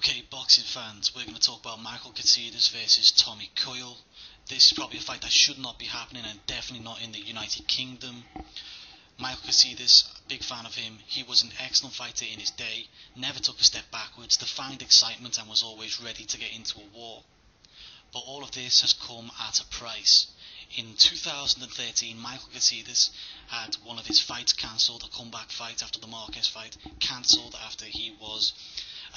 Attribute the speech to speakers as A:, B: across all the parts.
A: Okay, boxing fans, we're going to talk about Michael Katsidis versus Tommy Coyle. This is probably a fight that should not be happening, and definitely not in the United Kingdom. Michael Katsidis, big fan of him. He was an excellent fighter in his day, never took a step backwards, defined excitement and was always ready to get into a war. But all of this has come at a price. In 2013, Michael Katsidis had one of his fights cancelled, a comeback fight after the Marquez fight, cancelled after he was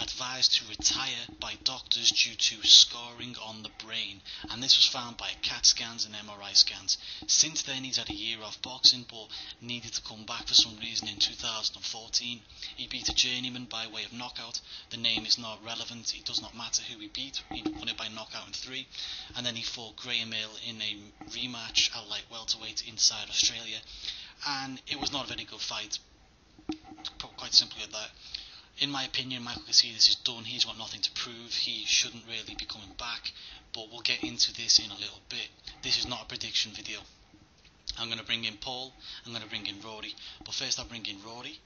A: advised to retire by doctors due to scarring on the brain, and this was found by CAT scans and MRI scans. Since then he's had a year off boxing, but needed to come back for some reason in 2014. He beat a journeyman by way of knockout. The name is not relevant, it does not matter who he beat, he won it by knockout in 3, and then he fought Graham Hill in a rematch at light welterweight inside Australia, and it was not a very good fight, quite simply at that. In my opinion, Michael Katsidis is done. He's got nothing to prove. He shouldn't really be coming back, but we'll get into this in a little bit. This is not a prediction video. I'm going to bring in Paul, I'm going to bring in Rory, but first I'll bring in Rory.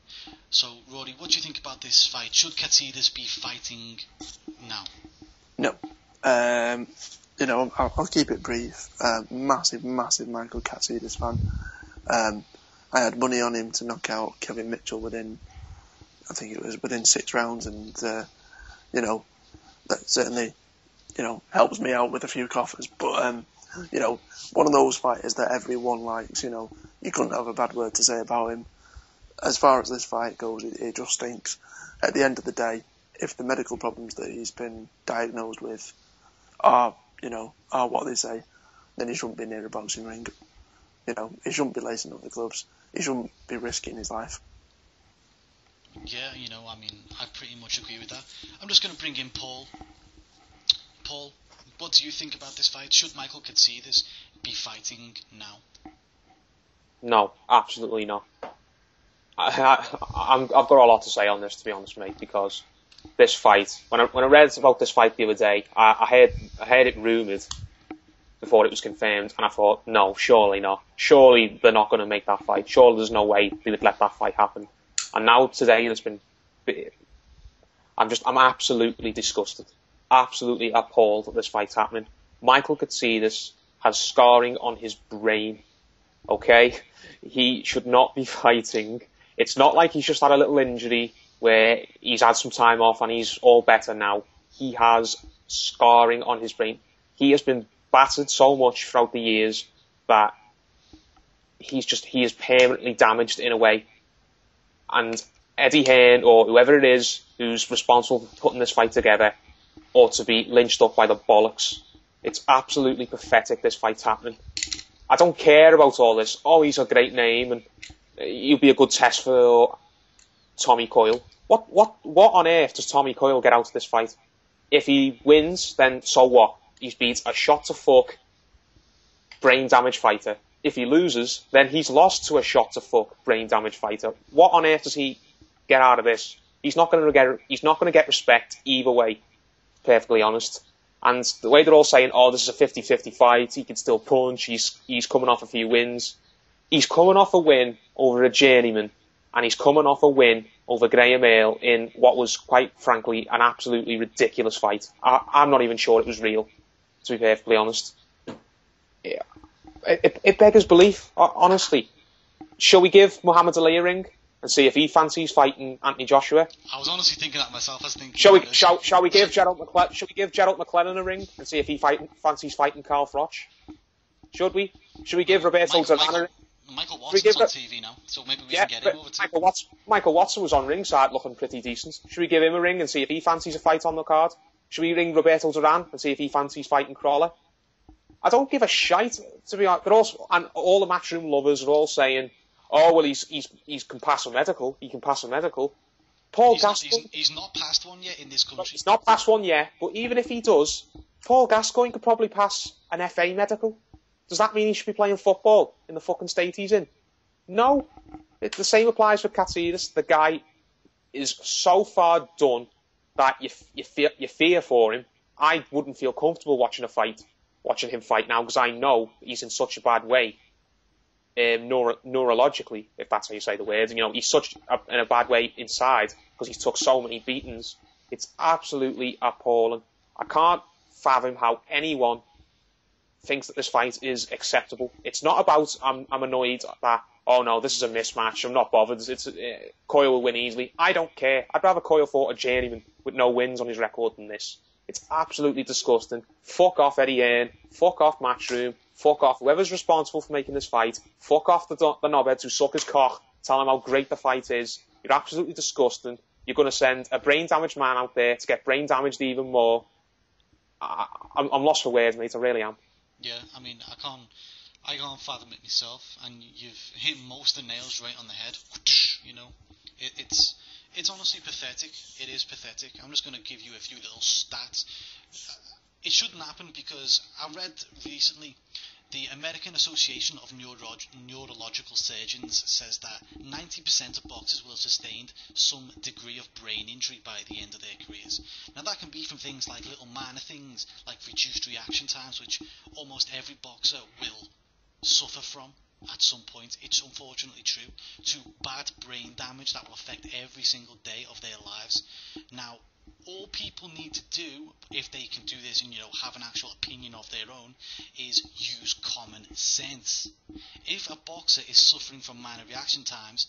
A: So, Rory, what do you think about this fight? Should Katsidis be fighting now?
B: No. I'll keep it brief. Massive Michael Katsidis fan. I had money on him to knock out Kevin Mitchell within 6 rounds, and that certainly helps me out with a few coffers. But one of those fighters that everyone likes. You couldn't have a bad word to say about him. As far as this fight goes, it just stinks. At the end of the day, if the medical problems that he's been diagnosed with are what they say, then he shouldn't be near a boxing ring. He shouldn't be lacing up the gloves. He shouldn't be risking his life.
A: Yeah, I pretty much agree with that. I'm just going to bring in Paul. Paul, what do you think about this fight? Should Michael Katsidis be fighting now?
C: No, absolutely not. I've got a lot to say on this, to be honest, mate, because this fight, when I read about this fight the other day, I heard it rumoured before it was confirmed, and I thought, no, surely not. Surely they're not going to make that fight. Surely there's no way they would let that fight happen. And now today I'm absolutely disgusted, absolutely appalled that this fight's happening. Michael Katsidis has scarring on his brain. Okay, he should not be fighting. It's not like he's just had a little injury where he's had some time off and he's all better now. He has scarring on his brain. He has been battered so much throughout the years that he is permanently damaged in a way. And Eddie Hearn, or whoever it is who's responsible for putting this fight together, ought to be lynched up by the bollocks. It's absolutely pathetic, this fight's happening. I don't care about all this. Oh, he's a great name, and he'll be a good test for Tommy Coyle. What on earth does Tommy Coyle get out of this fight? If he wins, then so what? He's beat a shot-to-fuck, brain-damaged fighter. If he loses, then he's lost to a shot-to-fuck, brain-damaged fighter. What on earth does he get out of this? He's not going to get respect either way, perfectly honest. And the way they're all saying, oh, this is a 50-50 fight, he can still punch, he's coming off a few wins. He's coming off a win over a journeyman, and he's coming off a win over Graham Hill in what was, quite frankly, an absolutely ridiculous fight. I'm not even sure it was real, to be perfectly honest. Yeah. It beggars belief, honestly. Shall we give Muhammad Ali a ring and see if he fancies fighting Anthony Joshua?
A: I was honestly thinking that myself.
C: Shall we give Gerald McClellan a ring and see if he fancies fighting Carl Froch? Should we? Should we give Roberto Duran a ring?
A: Michael Watson's on TV now, so maybe we can get him over too.
C: Michael Watson was on ringside looking pretty decent. Should we give him a ring and see if he fancies a fight on the card? Should we ring Roberto Duran and see if he fancies fighting Crawler? I don't give a shite, to be honest. And all the matchroom lovers are all saying, oh, well, he can pass a medical. He can pass a medical.
A: He's not passed one yet in this country.
C: He's not passed one yet, but even if he does, Paul Gascoigne could probably pass an FA medical. Does that mean he should be playing football in the fucking state he's in? No. The same applies for Katsidis. The guy is so far done that you fear for him. I wouldn't feel comfortable watching him fight now, because I know he's in such a bad way, neurologically, if that's how you say the word. He's in a bad way inside because he's took so many beatings It's absolutely appalling. I can't fathom how anyone thinks that this fight is acceptable. It's not about I'm annoyed that, oh no, this is a mismatch, I'm not bothered, Coyle will win easily. I don't care. I'd rather Coyle fought a journeyman with no wins on his record than this. It's absolutely disgusting. Fuck off Eddie Hearn, fuck off Matchroom, fuck off whoever's responsible for making this fight, fuck off the knobheads who suck his cock, tell him how great the fight is. You're absolutely disgusting. You're going to send a brain-damaged man out there to get brain-damaged even more. I'm lost for words, mate, I really am.
A: Yeah, I mean, I can't fathom it myself, and you've hit most of the nails right on the head. You know, it's honestly pathetic. It is pathetic. I'm just going to give you a few little stats. It shouldn't happen because I read recently the American Association of Neurological Surgeons says that 90% of boxers will have sustained some degree of brain injury by the end of their careers. Now that can be from things like little minor things like reduced reaction times, which almost every boxer will suffer from at some point. It's unfortunately true, to bad brain damage that will affect every single day of their lives. Now, all people need to do, if they can do this and have an actual opinion of their own, is use common sense. If a boxer is suffering from minor reaction times,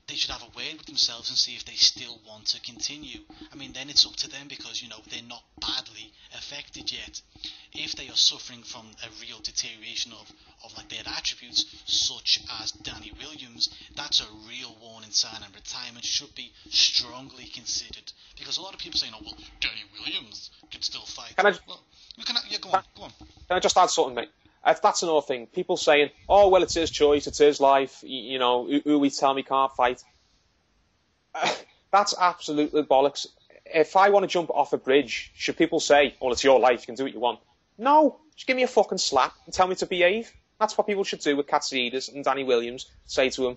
A: they should have a word with themselves and see if they still want to continue. I mean, then it's up to them because, they're not badly affected yet. If they are suffering from a real deterioration of like their attributes, such as Danny Williams, that's a real warning sign, and retirement should be strongly considered. Because a lot of people saying, oh, well, Danny Williams can still fight.
C: Go on. Can I just add something, mate? That's another thing. People saying, oh, well, it's his choice, it's his life, who we tell me can't fight. That's absolutely bollocks. If I want to jump off a bridge, should people say, well, it's your life, you can do what you want? No, just give me a fucking slap and tell me to behave. That's what people should do with Katsidis and Danny Williams. Say to him,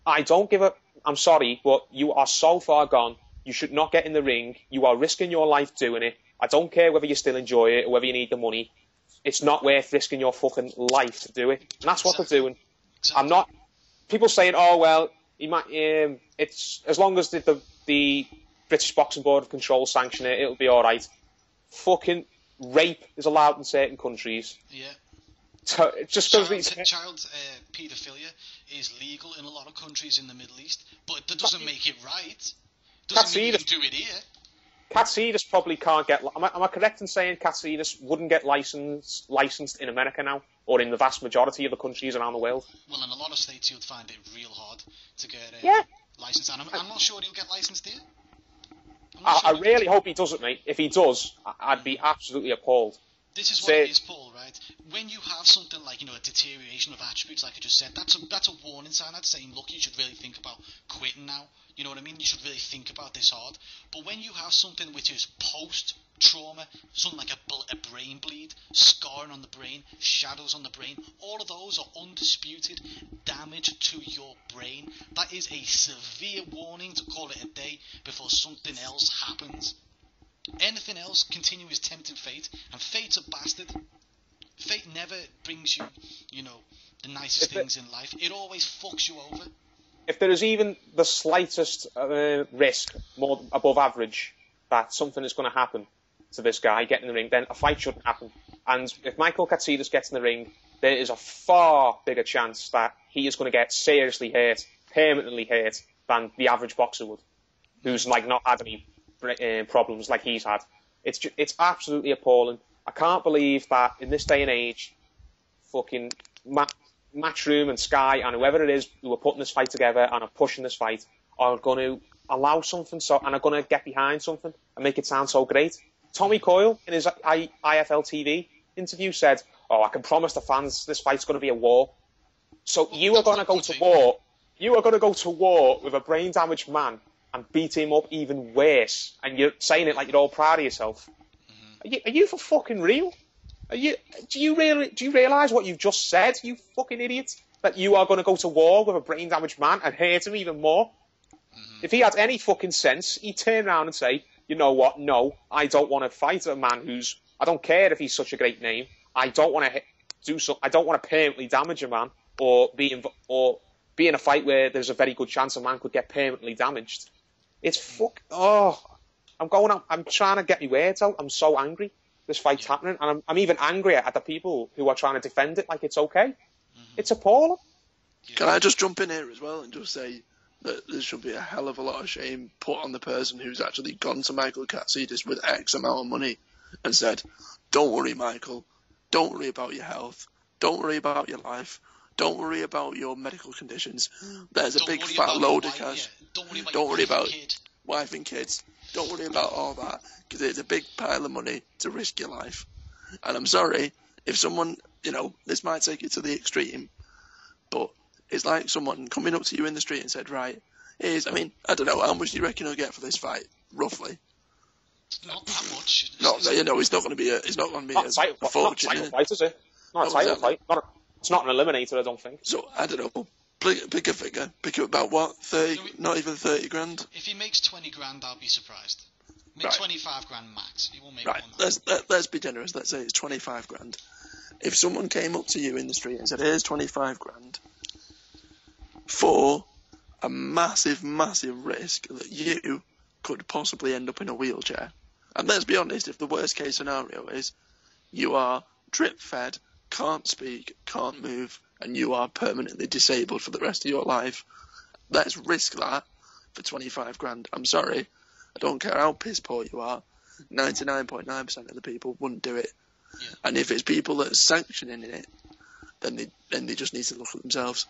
C: I'm sorry, but you are so far gone, you should not get in the ring, you are risking your life doing it, I don't care whether you still enjoy it or whether you need the money, it's not worth risking your fucking life to do it. And that's what they're doing. Exactly. People saying, oh, well, he might, it's, as long as the British Boxing Board of Control sanction it, it'll be alright. Fucking rape is allowed in certain countries.
A: Yeah.
C: Just
A: child paedophilia is legal in a lot of countries in the Middle East, but that doesn't make it right. Doesn't mean you can do it here.
C: Katsidis probably can't get... Am I correct in saying Katsidis wouldn't get licensed in America now? Or in the vast majority of the countries around the world?
A: Well, in a lot of states you'd find it real hard to get licensed. And I'm not sure he'll get licensed here.
C: I really hope he doesn't, mate. If he does, I'd be absolutely appalled.
A: This is what it is, Paul, right? When you have something like, a deterioration of attributes, like I just said, that's a warning sign. That's saying, look, you should really think about quitting now. You know what I mean? You should really think about this hard. But when you have something which is post-trauma, something like a brain bleed, scarring on the brain, shadows on the brain, all of those are undisputed damage to your brain. That is a severe warning to call it a day before something else happens. Anything else continue is tempting fate, and fate's a bastard. Fate never brings you, the nicest things in life. It always fucks you over.
C: If there is even the slightest risk, more above average, that something is going to happen to this guy getting in the ring, then a fight shouldn't happen. And if Michael Katsidis gets in the ring, there is a far bigger chance that he is going to get seriously hurt, permanently hurt, than the average boxer would, who's not had any problems like he's had. It's absolutely appalling. I can't believe that in this day and age, fucking Matchroom and Sky and whoever it is who are putting this fight together and are pushing this fight are going to allow something and are going to get behind something and make it sound so great. Tommy Coyle in his IFL TV interview said, "Oh, I can promise the fans this fight's going to be a war." So you are going to go to war. You are going to go to war with a brain damaged man and beat him up even worse, and you're saying it like you're all proud of yourself. Are you for fucking real? Do you realise what you've just said, you fucking idiot? That you are going to go to war with a brain damaged man and hurt him even more? If he had any fucking sense, he'd turn around and say, you know what? No, I don't want to fight a man who's... I don't care if he's such a great name. I don't want to I don't want to permanently damage a man or be in a fight where there's a very good chance a man could get permanently damaged. It's I'm trying to get my words out. I'm so angry. This fight's happening, and I'm even angrier at the people who are trying to defend it like it's okay. It's appalling.
B: Can I just jump in here as well and just say that there should be a hell of a lot of shame put on the person who's actually gone to Michael Katsidis with X amount of money and said, "Don't worry, Michael. Don't worry about your health. Don't worry about your life. Don't worry about your medical conditions. There's a big fat load of cash. Don't worry about wife and kids. Don't worry about all that, because it's a big pile of money to risk your life." And I'm sorry, if someone, this might take it to the extreme, but it's like someone coming up to you in the street and said, "Right, I don't know, how much do you reckon I'll get for this fight, roughly?"
A: Not that much.
B: It's not going to be a fortune.
C: Not a title fight, is it? Not a title fight. It's not an eliminator, I don't think.
B: So, I don't know, pick a figure. Pick about what? 30, not even 30 grand?
A: If he makes 20 grand, I'll be surprised. Make 25 grand max. He won't make
B: right.
A: more than that.
B: Let's be generous. Let's say it's 25 grand. If someone came up to you in the street and said, "Here's 25 grand for a massive, massive risk that you could possibly end up in a wheelchair," and let's be honest, if the worst case scenario is you are drip fed, can't speak, can't move, and you are permanently disabled for the rest of your life, let's risk that for 25 grand. I'm sorry, I don't care how piss poor you are, 99.9% of the people wouldn't do it.
A: Yeah.
B: And if it's people that are sanctioning it, then they just need to look at themselves.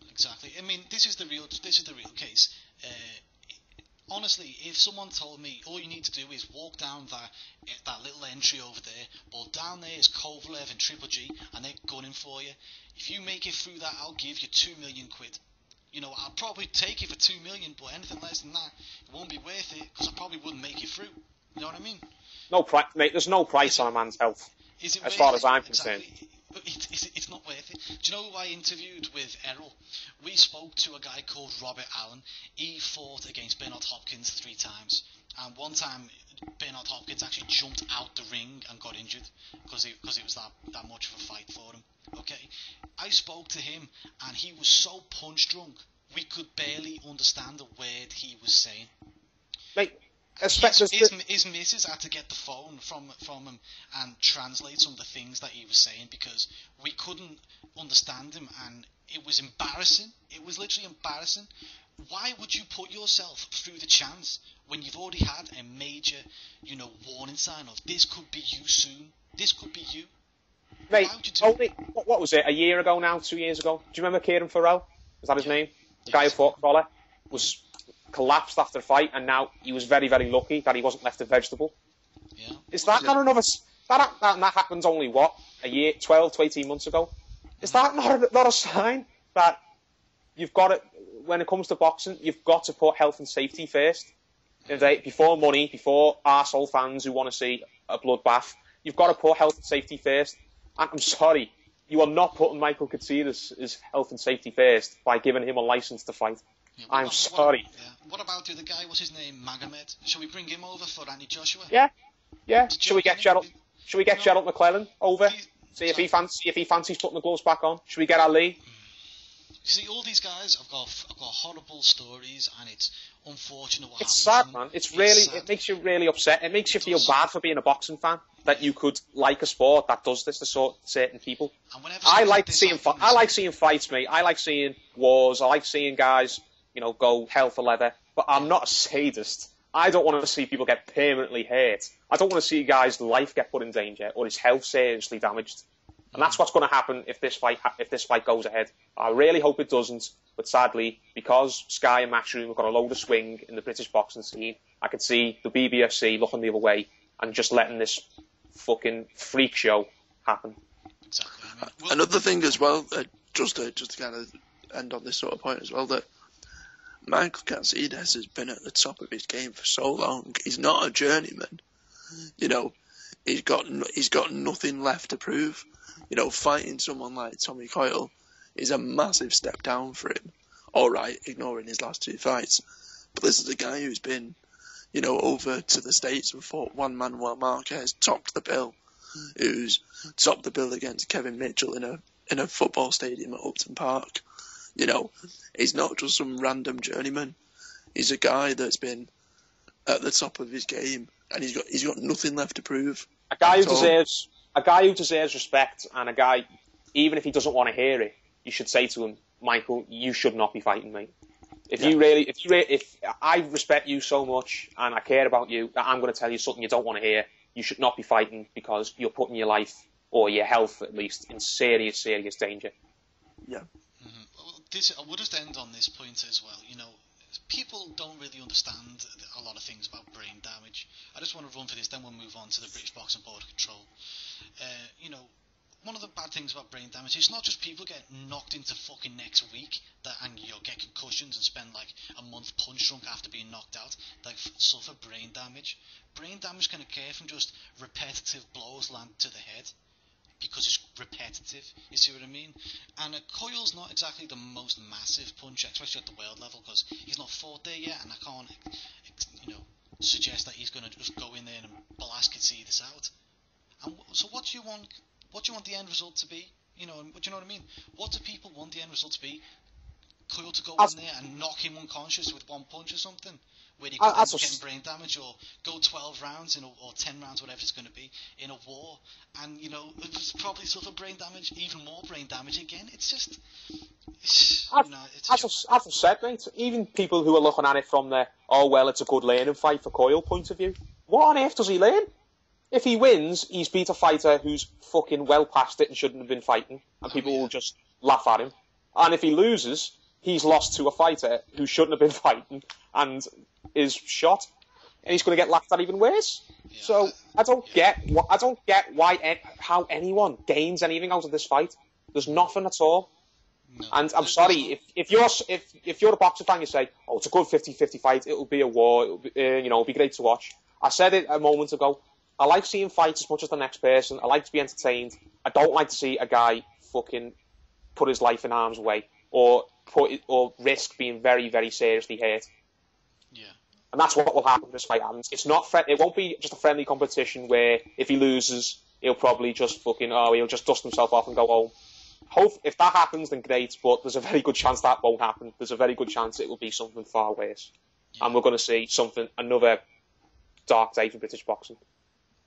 A: Exactly. I mean, this is the real case. Honestly, if someone told me all you need to do is walk down that little entry over there, well, down there is Kovalev and Triple G, and they're gunning for you. If you make it through that, I'll give you 2 million quid. I'll probably take it for 2 million, but anything less than that, it won't be worth it, because I probably wouldn't make it through. You know what I mean?
C: No price, mate. There's no price on a man's health, as far as I'm concerned.
A: It's not worth it. Do you know who I interviewed with Errol? We spoke to a guy called Robert Allen. He fought against Bernard Hopkins 3 times. And one time, Bernard Hopkins actually jumped out the ring and got injured because it was that much of a fight for him. Okay? I spoke to him, and he was so punch drunk, we could barely understand a word he was saying.
C: Mate,
A: his missus had to get the phone from him and translate some of the things that he was saying because we couldn't understand him, and it was embarrassing. It was literally embarrassing. Why would you put yourself through the chance when you've already had a major, warning sign of this could be you soon? This could be you.
C: Mate,
A: why would you do it?
C: What was it? A year ago now? 2 years ago? Do you remember Kieran Farrell? Is that his name? The guy who fought Coyle was collapsed after the fight, and now he was very, very lucky that he wasn't left a vegetable.
A: Yeah.
C: Is that not another? That happened only what, a year, 12 to 18 months ago? Is that not a sign that you've got to, when it comes to boxing, you've got to put health and safety first? Before money, before arsehole fans who want to see a bloodbath, you've got to put health and safety first. And I'm sorry, you are not putting Michael Katsidis' health and safety first by giving him a license to fight.
A: Yeah,
C: I'm sorry.
A: What about the other guy? What's his name? Magomed. Shall we bring him over for Andy Joshua?
C: Yeah. Shall we get Gerald McClellan over? See if he fancies putting the gloves back on. Should we get Ali?
A: You see, all these guys have got horrible stories, and it's unfortunate what
C: It's
A: happens.
C: sad, man. It makes you really upset. It makes you feel bad for being a boxing fan that you could like a sport that does this to certain people. I like seeing fights, mate. I like seeing wars. I like seeing guys, go hell for leather. But I'm not a sadist. I don't want to see people get permanently hurt. I don't want to see a guy's life get put in danger or his health seriously damaged. And that's what's going to happen if this fight goes ahead. I really hope it doesn't. But sadly, because Sky and Matchroom have got a load of swing in the British boxing scene, I could see the BBFC looking the other way and just letting this fucking freak show happen.
A: Exactly.
B: Another thing as well, just to kind of end on this sort of point as well, that Michael Katsidis has been at the top of his game for so long. He's not a journeyman. He's got nothing left to prove. Fighting someone like Tommy Coyle is a massive step down for him. All right, ignoring his last 2 fights, but this is a guy who's been, over to the States and fought Juan Manuel Marquez, topped the bill, who's topped the bill against Kevin Mitchell in a football stadium at Upton Park. He's not just some random journeyman. He's a guy that's been at the top of his game, and he's got nothing left to prove.
C: A guy who deserves respect, and a guy, even if he doesn't want to hear it, you should say to him, Michael, you should not be fighting, mate. If I respect you so much and I care about you, that I'm going to tell you something you don't want to hear, you should not be fighting because you're putting your life, or your health at least, in serious, serious danger.
B: Yeah.
A: Mm-hmm. I would just end on this point as well. People don't really understand a lot of things about brain damage. I just want to run for this, then we'll move on to the British Boxing Board of Control. One of the bad things about brain damage, it's not just people get knocked into fucking next week and get concussions and spend like a month punch drunk after being knocked out, that suffer brain damage. Brain damage can occur from just repetitive blows landed to the head, because it's repetitive, you see what I mean? And Coyle's not exactly the most massive puncher, especially at the world level, because he's not fought there yet, and I can't, suggest that he's going to just go in there and blast Katsidis out. And so what do you want the end result to be? Do you know what I mean? What do people want the end result to be? Coyle to go in there and knock him unconscious with one punch or something? Where he could end up getting brain damage, or go 12 rounds or 10 rounds, whatever it's going to be, in a war, and it's probably suffer brain damage, even more brain damage again. It's just,
C: as I've said, mate, even people who are looking at it from the it's a good learning fight for Coyle point of view, what on earth does he learn? If he wins, he's beat a fighter who's fucking well past it and shouldn't have been fighting, and people will just laugh at him. And if he loses, he's lost to a fighter who shouldn't have been fighting and is shot, and he's going to get laughed at even worse. Yeah. So I don't get how anyone gains anything out of this fight. There's nothing at all. No. And I'm sorry if you're a boxing fan, you say, "Oh, it's a good 50-50 fight. It'll be a war. It'll be great to watch." I said it a moment ago. I like seeing fights as much as the next person. I like to be entertained. I don't like to see a guy fucking put his life in harm's way or risk being very, very seriously hurt.
A: Yeah.
C: And that's what will happen if this fight happens. It won't be just a friendly competition where if he loses, he'll probably just he'll just dust himself off and go home. If that happens, then great, but there's a very good chance that won't happen. There's a very good chance it will be something far worse. Yeah. And we're going to see another dark day for British boxing.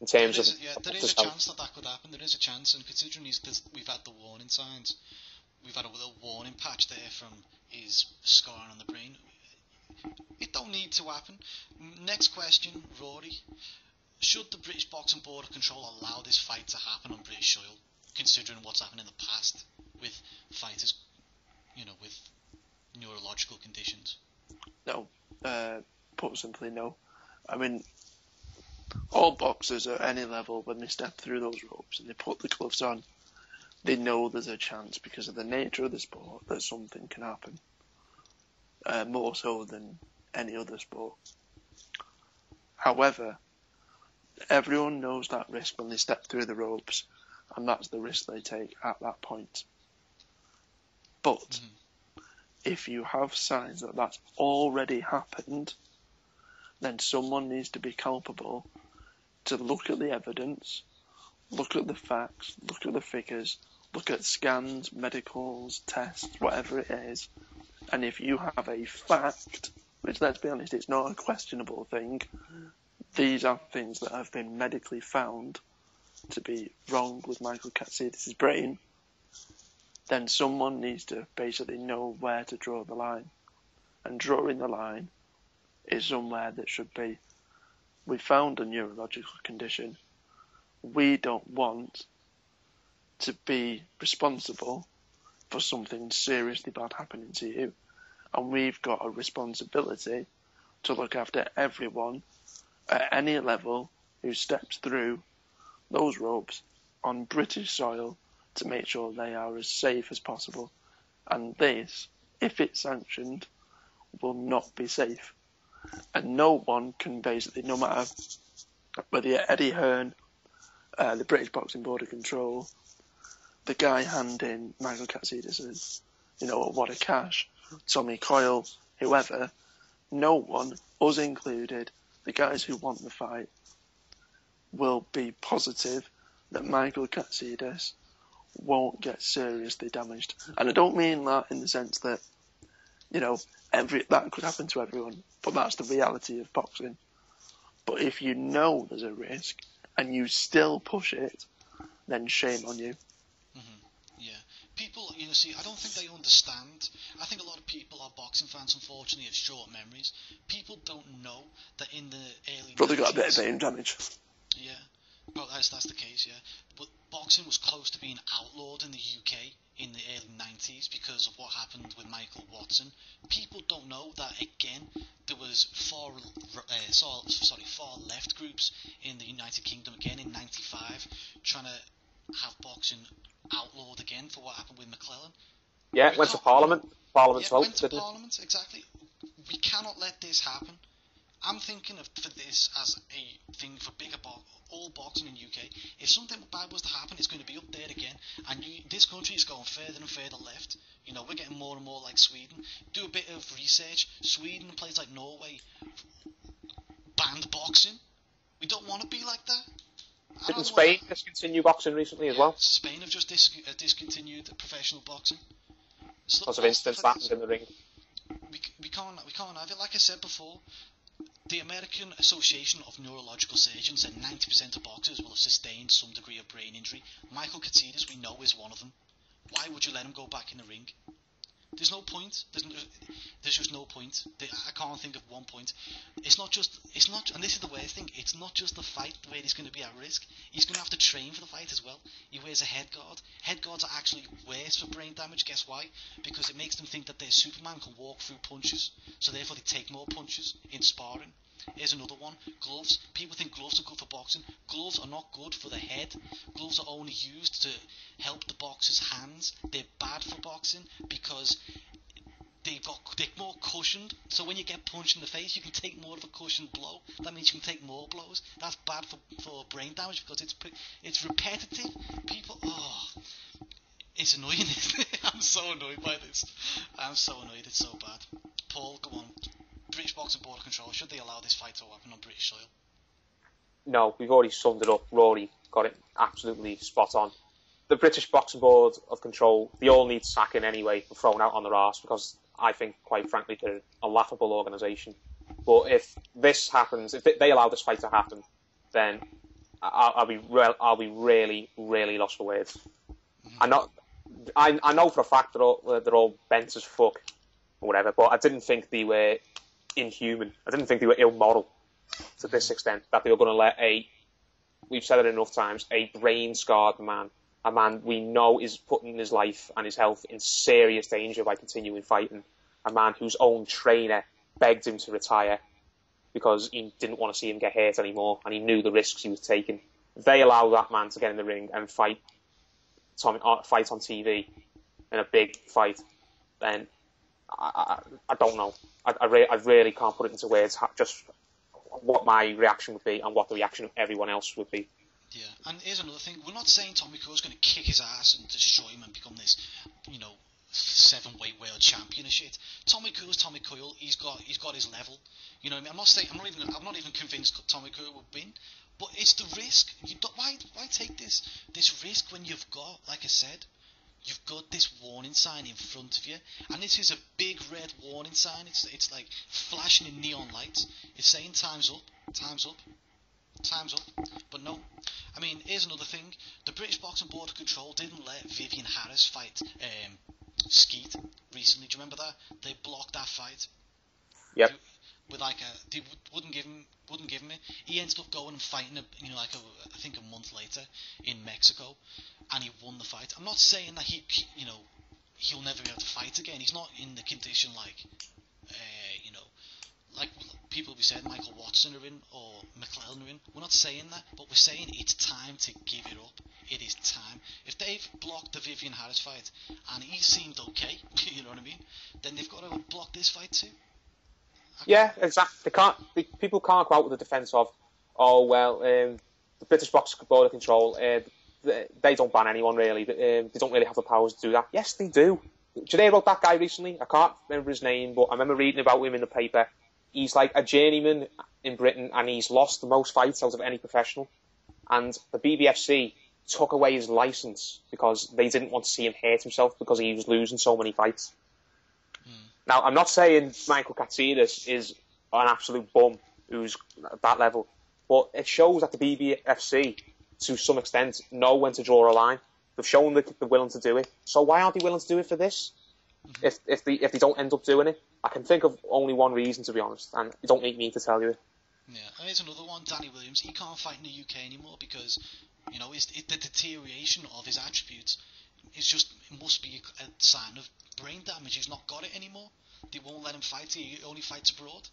C: In terms of
A: there is a chance that could happen. There is a chance, and considering we've had the warning signs, we've had a little warning patch there from his scarring on the brain. It don't need to happen. Next question, Rory. Should the British Boxing Board of Control allow this fight to happen on British soil, considering what's happened in the past with fighters, with neurological conditions?
B: No. Put simply, no. I mean, all boxers at any level, when they step through those ropes and they put the gloves on, they know there's a chance, because of the nature of the sport, that something can happen. More so than any other sport. However, everyone knows that risk when they step through the ropes, and that's the risk they take at that point. But if you have signs that that's already happened, then someone needs to be culpable to look at the evidence, look at the facts, look at the figures, look at scans, medicals, tests, whatever it is. And if you have a fact, which, let's be honest, it's not a questionable thing, these are things that have been medically found to be wrong with Michael Katsidis' brain, then someone needs to basically know where to draw the line. And drawing the line is somewhere that should be, we found a neurological condition. We don't want to be responsible for something seriously bad happening to you. And we've got a responsibility to look after everyone at any level who steps through those ropes on British soil to make sure they are as safe as possible. And this, if it's sanctioned, will not be safe. And no one can basically, no matter whether you're Eddie Hearn, the British Boxing Board of Control, the guy handing Michael Katsidis a wad of cash, Tommy Coyle, whoever, no one, us included, the guys who want the fight, will be positive that Michael Katsidis won't get seriously damaged. And I don't mean that in the sense that, that could happen to everyone, but that's the reality of boxing. But if you know there's a risk and you still push it, then shame on you.
A: Yeah. People, see, I don't think they understand. I think a lot of people are boxing fans, unfortunately, have short memories. People don't know that in the early
B: Probably
A: 90s...
B: got a bit of brain damage.
A: Yeah. Well, that's the case, yeah. But boxing was close to being outlawed in the UK in the early 90s because of what happened with Michael Watson. People don't know that, again, there was far left groups in the United Kingdom, again, in 95, trying to have boxing outlawed again for what happened with McClellan.
C: Yeah, it went to Parliament. Parliament's vote,
A: went to
C: didn't
A: Parliament, exactly. We cannot let this happen. I'm thinking for this as a thing for all boxing in UK. If something bad was to happen, it's going to be up there again. And this country is going further and further left. We're getting more and more like Sweden. Do a bit of research. Sweden and places like Norway banned boxing. We don't want to be like that.
C: Didn't Spain discontinue boxing recently as well?
A: Spain have just discontinued professional boxing.
C: Because of incidents that happened in the ring.
A: We can't have it. Like I said before, the American Association of Neurological Surgeons said 90% of boxers will have sustained some degree of brain injury. Michael Katsidis, we know, is one of them. Why would you let him go back in the ring? There's no point. There's just no point. I can't think of one point. And this is the weird thing, it's not just the fight where he's going to be at risk. He's going to have to train for the fight as well. He wears a head guard. Head guards are actually worse for brain damage. Guess why? Because it makes them think that their Superman can walk through punches, so therefore they take more punches in sparring. Here's another one. Gloves. People think gloves are good for boxing. Gloves are not good for the head. Gloves are only used to help the boxer's hands. They're bad for boxing because they're more cushioned. So when you get punched in the face, you can take more of a cushioned blow. That means you can take more blows. That's bad for brain damage because it's repetitive. People, it's annoying, isn't it? I'm so annoyed by this. I'm so annoyed. It's so bad. Paul, go on. British Boxing Board of Control, should they allow this fight to happen on British soil?
C: No, we've already summed it up. Rory got it absolutely spot on. The British Boxing Board of Control, they all need sacking anyway and thrown out on their arse because I think, quite frankly, they're a laughable organisation. But if this happens, if they allow this fight to happen, then I'll be really, really lost for words. Mm-hmm. I know for a fact they're all bent as fuck or whatever, but I didn't think they were inhuman. I didn't think they were immoral to this extent, that they were going to let we've said it enough times, a brain-scarred man, a man we know is putting his life and his health in serious danger by continuing fighting, a man whose own trainer begged him to retire because he didn't want to see him get hurt anymore and he knew the risks he was taking. If they allow that man to get in the ring and fight on TV in a big fight, then I don't know. I really can't put it into words just what my reaction would be and what the reaction of everyone else would be.
A: Yeah, and here's another thing. We're not saying Tommy Coyle's going to kick his ass and destroy him and become this, 7-weight world champion and shit. Tommy Coyle's Tommy Coyle. He's got his level. You know what I mean? I'm not even convinced Tommy Coyle will win. But it's the risk. Why take this risk when you've got, like I said, you've got this warning sign in front of you, and this is a big red warning sign. It's like flashing in neon lights. It's saying time's up, time's up, time's up. But no. I mean, here's another thing. The British Boxing Board of Control didn't let Vivian Harris fight Skeet recently. Do you remember that? They blocked that fight.
C: Yep.
A: They wouldn't give him it. He ended up going and fighting I think a month later in Mexico, and he won the fight. I'm not saying that he'll never be able to fight again. He's not in the condition like people we said Michael Watson are in or McClellan are in. We're not saying that, but we're saying it's time to give it up. It is time. If they've blocked the Vivian Harris fight and he seemed okay, you know what I mean, then they've got to block this fight too.
C: Yeah, exactly. People can't go out with the defence of, the British Boxing Board of Control, they don't ban anyone really. They don't really have the powers to do that. Yes, they do. Did you hear about that guy recently? I can't remember his name, but I remember reading about him in the paper. He's like a journeyman in Britain, and he's lost the most fights out of any professional. And the BBFC took away his licence because they didn't want to see him hurt himself because he was losing so many fights. Now, I'm not saying Michael Katsidis is an absolute bum who's at that level. But it shows that the BBFC, to some extent, know when to draw a line. They've shown that they're willing to do it. So why aren't they willing to do it for this? If they don't end up doing it, I can think of only one reason, to be honest, and you don't need me to tell you it.
A: Yeah, and there's another one, Danny Williams. He can't fight in the UK anymore because, you know, the deterioration of his attributes it must be a sign of brain damage. He's not got it anymore. They won't let him fight here. He only fights abroad.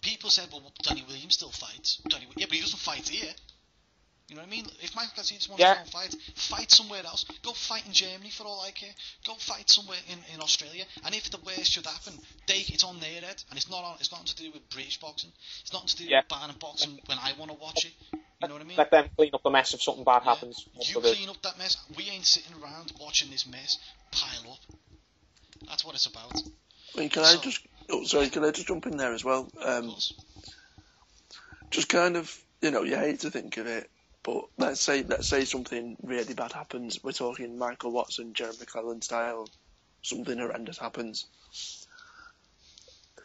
A: People said, well, Danny Williams still fights. Yeah, but he doesn't fight here. You know what I mean? If Michael Katsidis wants to go and fight somewhere else. Go fight in Germany for all I care. Go fight somewhere in Australia. And if the worst should happen, it's on their head, and it's nothing to do with British boxing. It's nothing to do with banning boxing when I want to watch it. You know what I mean?
C: Let them clean up the mess if something bad happens.
A: You clean up that mess. We ain't sitting around watching this mess pile up. That's what it's about.
B: I mean, can I just jump in there as well?
A: Of course.
B: Just kind of, you hate to think of it, but let's say something really bad happens. We're talking Michael Watson, Jeremy McClellan style. Something horrendous happens.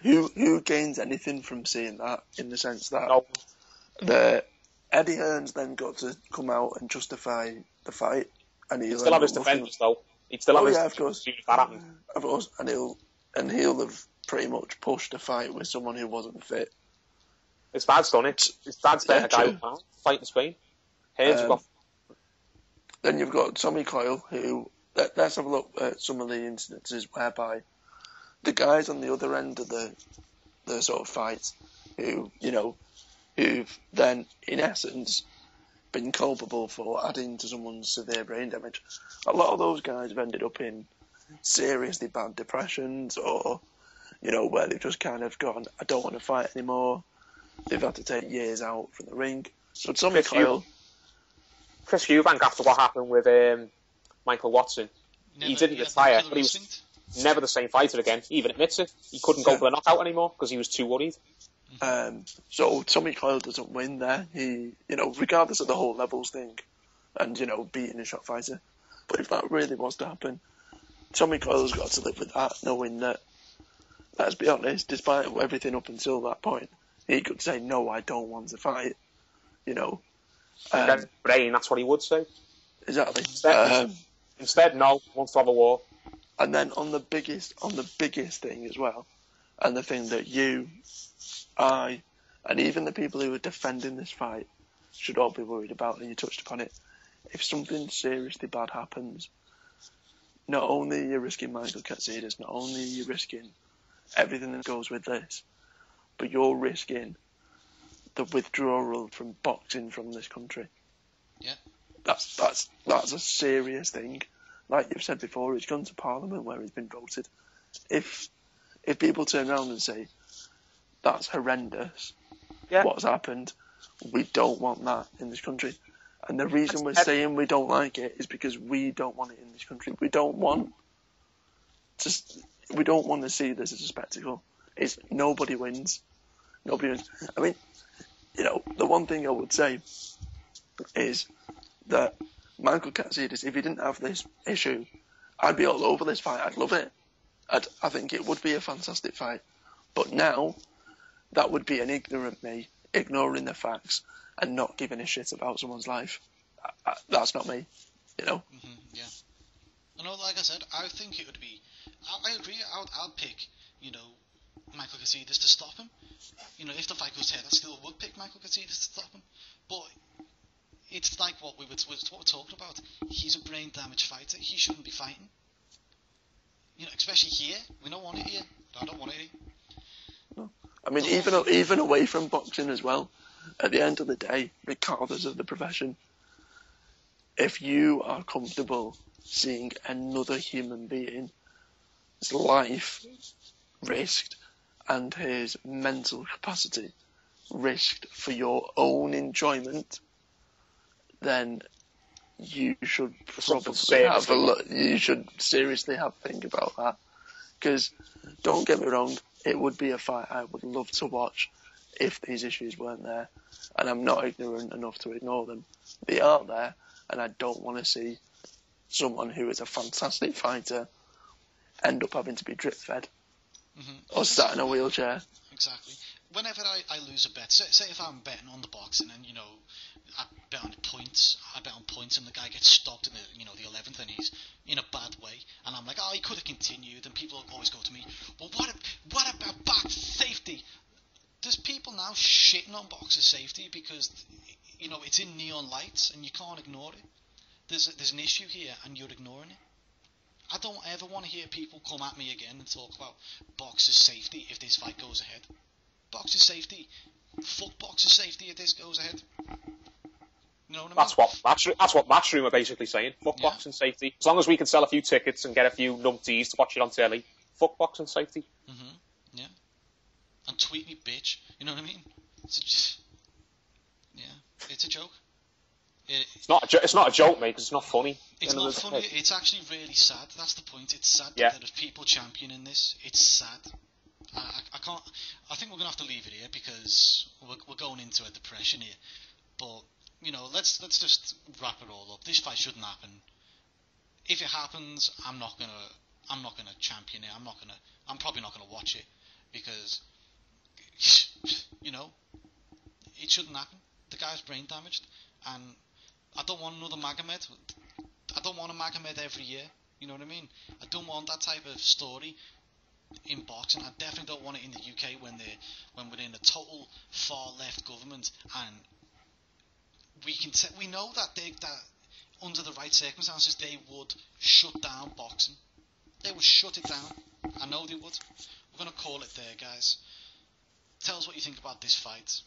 B: Who gains anything from seeing that? In the sense that Eddie Hearn's then got to come out and justify the fight, and he'll
C: still have his defenders though. He'd still have his
B: of course. Of course, and he'll have pretty much pushed a fight with someone who wasn't fit.
C: His dad's done it. His dad's a guy who fight in Spain.
B: Then you've got Tommy Coyle, who let's have a look at some of the instances whereby the guys on the other end of the sort of fight, who've then in essence been culpable for adding to someone's severe brain damage. A lot of those guys have ended up in seriously bad depressions, or where they've just kind of gone, I don't want to fight anymore. They've had to take years out from the ring. So Tommy Coyle,
C: Chris Eubank, after what happened with Michael Watson, he didn't retire, but he was never the same fighter again. He even admits it. He couldn't go for the knockout anymore because he was too worried.
B: So Tommy Coyle doesn't win there. He, regardless of the whole levels thing, and beating a shot fighter. But if that really was to happen, Tommy Coyle's got to live with that, knowing that, let's be honest, despite everything up until that point, he could say, no, I don't want to fight.
C: Brain, that's what he would say.
B: Exactly.
C: Instead, no, he wants to have a war.
B: And then on the biggest thing as well, and the thing that you, I, and even the people who are defending this fight should all be worried about, and you touched upon it, if something seriously bad happens, not only are you risking Michael Katsidis, not only are you risking everything that goes with this, but you're risking the withdrawal from boxing from this country.
A: Yeah.
B: That's a serious thing. Like you've said before, he's gone to Parliament where he's been voted. If people turn around and say, that's horrendous, what's happened, we don't want that in this country. And the reason we're saying we don't like it is because we don't want it in this country. We don't want to see this as a spectacle. Nobody wins. Nobody wins. I mean, the one thing I would say is that Michael Katsidis, if he didn't have this issue, I'd be all over this fight. I'd love it. I think it would be a fantastic fight. But now, that would be an ignorant me, ignoring the facts and not giving a shit about someone's life. That's not me,
A: Yeah. Like I said, I think it would be... I agree. I'll pick, Michael Katsidis to stop him. If the fight goes ahead, I still would pick Michael Katsidis to stop him. But it's like what we're talking about. He's a brain damaged fighter. He shouldn't be fighting. Especially here. We don't want it here. I don't want it here.
B: No. I mean, even away from boxing as well, at the end of the day, regardless of the profession, if you are comfortable seeing another human being's life risked and his mental capacity risked for your own enjoyment, then you should seriously have a think about that. Because, don't get me wrong, it would be a fight I would love to watch if these issues weren't there. And I'm not ignorant enough to ignore them. They are there, and I don't want to see someone who is a fantastic fighter end up having to be drip fed or sat in a wheelchair.
A: Exactly. whenever I lose a bet, say if I'm betting on the boxing and I bet on points, and the guy gets stopped in the 11th and he's in a bad way, and I'm like, oh, he could have continued, and people always go to me, well, what about box safety? There's people now shitting on boxer safety because it's in neon lights and you can't ignore it. There's an issue here and you're ignoring it. I don't ever want to hear people come at me again and talk about boxer safety if this fight goes ahead. Boxer safety, fuck boxer safety if this goes ahead. You know what I mean?
C: That's what Matchroom are basically saying. Fuck boxing safety. As long as we can sell a few tickets and get a few numpties to watch it on telly, fuck boxing safety.
A: Yeah. And tweet me, bitch. You know what I mean? It's a joke.
C: It's not a joke, mate, because it's not funny.
A: It's not funny. It's actually really sad. That's the point. It's sad that there's people championing this. It's sad. I can't. I think we're gonna have to leave it here because we're going into a depression here. But let's just wrap it all up. This fight shouldn't happen. If it happens, I'm not gonna champion it. I'm probably not gonna watch it because it shouldn't happen. The guy's brain damaged, and I don't want another Magomed. I don't want a Magomed every year. You know what I mean? I don't want that type of story in boxing. I definitely don't want it in the UK when we're in a total far left government, and we know that under the right circumstances they would shut down boxing. They would shut it down. I know they would. We're gonna call it there, guys. Tell us what you think about this fight.